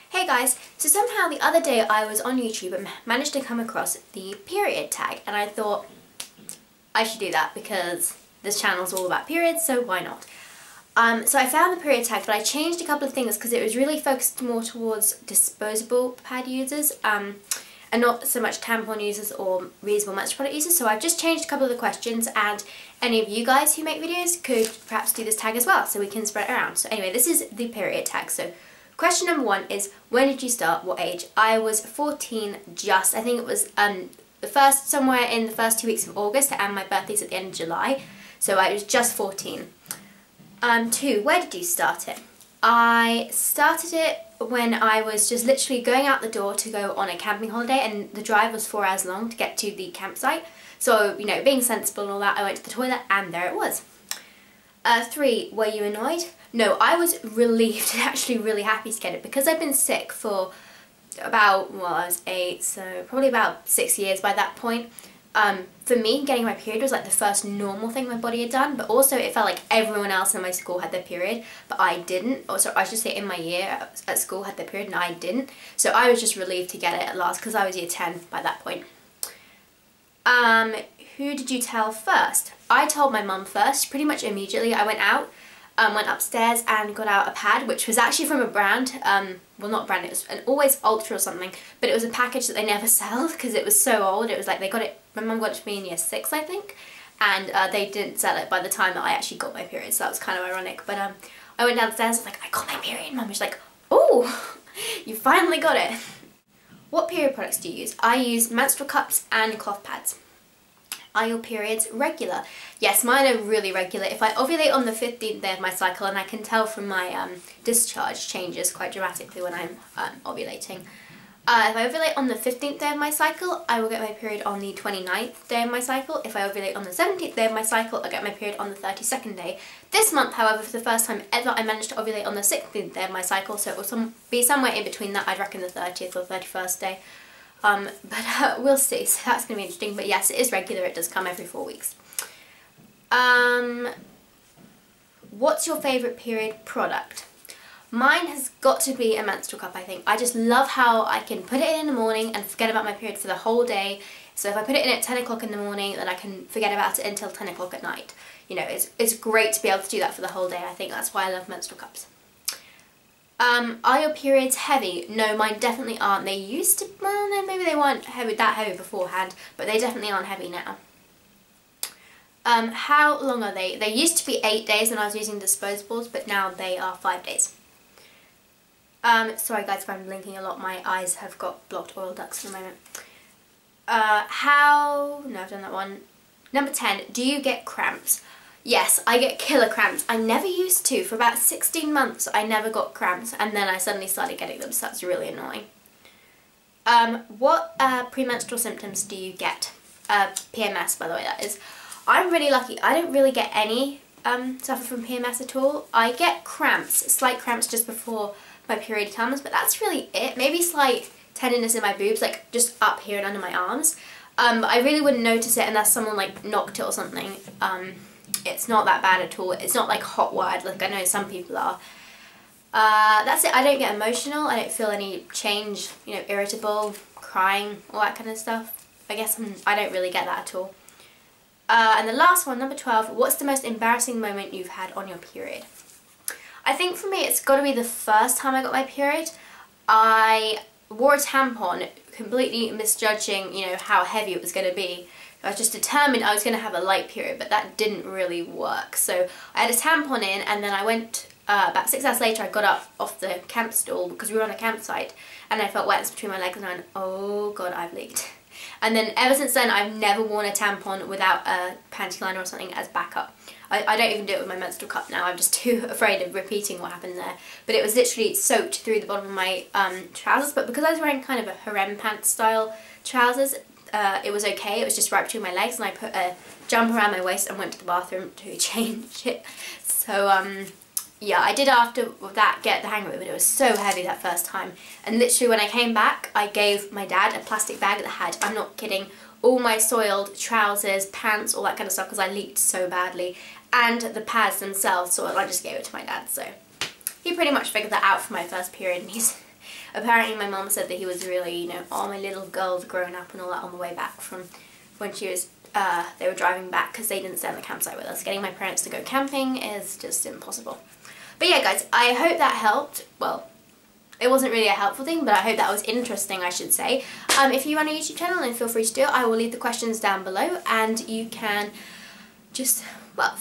Hey guys, so somehow the other day I was on YouTube and managed to come across the period tag, and I thought I should do that because this channel is all about periods, so why not? So I found the period tag, but I changed a couple of things because it was really focused more towards disposable pad users and not so much tampon users or reusable menstrual product users. So I've just changed a couple of the questions, and any of you guys who make videos could perhaps do this tag as well, so we can spread it around. So anyway, this is the period tag. So question number 1 is, when did you start? What age? I was 14 just, I think it was somewhere in the first 2 weeks of August, and my birthday's at the end of July, so I was just 14. 2, where did you start it? I started it when I was just literally going out the door to go on a camping holiday, and the drive was 4 hours long to get to the campsite. So, you know, being sensible and all that, I went to the toilet and there it was. 3, were you annoyed? No, I was relieved and actually really happy to get it because I've been sick for about, well, I was 8, so probably about 6 years by that point. For me, getting my period was like the first normal thing my body had done, but also it felt like everyone else in my school had their period, but I didn't. Or so I should say in my year at school had their period and I didn't. So I was just relieved to get it at last because I was year 10 by that point. Who did you tell first? I told my mum first, pretty much immediately. I went out, went upstairs and got out a pad, which was actually from a brand, well not a brand, it was an Always Ultra or something, but it was a package that they never sell because it was so old. It was like they got it, my mum got it to me in year 6 I think, and they didn't sell it by the time that I actually got my period, so that was kind of ironic. But I went downstairs, I was like, I got my period. Mum was like, oh, you finally got it. What period products do you use? I use menstrual cups and cloth pads. Are your periods regular? Yes, mine are really regular. If I ovulate on the 15th day of my cycle, and I can tell from my discharge changes quite dramatically when I'm ovulating. If I ovulate on the 15th day of my cycle, I will get my period on the 29th day of my cycle. If I ovulate on the 17th day of my cycle, I'll get my period on the 32nd day. This month, however, for the first time ever, I managed to ovulate on the 16th day of my cycle, so it will be somewhere in between that, I'd reckon the 30th or 31st day. But we'll see, so that's going to be interesting. But yes, it is regular, it does come every 4 weeks. What's your favourite period product? Mine has got to be a menstrual cup, I think. I just love how I can put it in the morning and forget about my period for the whole day. So if I put it in at 10 o'clock in the morning, then I can forget about it until 10 o'clock at night. You know, it's great to be able to do that for the whole day. I think that's why I love menstrual cups. Are your periods heavy? No, mine definitely aren't. They used to, well, maybe they weren't that heavy beforehand, but they definitely aren't heavy now. How long are they? They used to be 8 days when I was using disposables, but now they are 5 days. Sorry guys if I'm blinking a lot, my eyes have got blocked oil ducts at the moment. No, I've done that one. Number 10, do you get cramps? Yes, I get killer cramps. I never used to. For about 16 months I never got cramps, and then I suddenly started getting them, so that's really annoying. What premenstrual symptoms do you get? PMS, by the way, that is. I'm really lucky. I don't really get any suffer from PMS at all. I get cramps, slight cramps just before my period comes, but that's really it. Maybe slight tenderness in my boobs, like just up here and under my arms. But I really wouldn't notice it unless someone like knocked it or something. It's not that bad at all. It's not like hot wired like I know some people are. That's it. I don't get emotional. I don't feel any change, you know, irritable, crying, all that kind of stuff. I guess I don't really get that at all. And the last one, number 12, what's the most embarrassing moment you've had on your period? I think for me it's got to be the first time I got my period. I wore a tampon, completely misjudging, you know, how heavy it was going to be. I was just determined I was going to have a light period, but that didn't really work. So I had a tampon in, and then I went, about 6 hours later, I got up off the camp stool because we were on a campsite, and I felt wetness between my legs, and I went, oh god, I've leaked. And then ever since then, I've never worn a tampon without a panty liner or something as backup. I don't even do it with my menstrual cup now. I'm just too afraid of repeating what happened there. But it was literally soaked through the bottom of my trousers. But because I was wearing kind of a harem pants style trousers, it was okay. It was just right between my legs, and I put a jumper around my waist and went to the bathroom to change it. So yeah, I did after that get the hang of it, but it was so heavy that first time. And literally when I came back, I gave my dad a plastic bag that had, I'm not kidding, all my soiled trousers, pants, all that kind of stuff, because I leaked so badly. and the pads themselves, so I just gave it to my dad. So he pretty much figured that out for my first period, and he's apparently, my mum said that he was really, you know, oh, my little girl's grown up and all that on the way back from when she was, they were driving back because they didn't stay on the campsite with us. Getting my parents to go camping is just impossible. But yeah, guys, I hope that helped. Well, it wasn't really a helpful thing, but I hope that was interesting, I should say. If you run a YouTube channel, then feel free to do it. I will leave the questions down below, and you can just, well,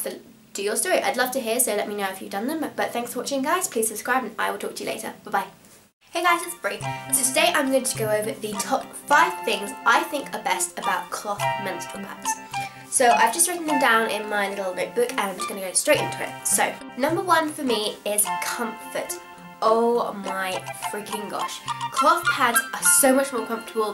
do your story. I'd love to hear, so let me know if you've done them. But thanks for watching, guys. Please subscribe, and I will talk to you later. Bye-bye. Hey guys, it's Brie. So today I'm going to go over the top 5 things I think are best about cloth menstrual pads. So I've just written them down in my little notebook, and I'm just going to go straight into it. So, number 1 for me is comfort. Oh my freaking gosh. Cloth pads are so much more comfortable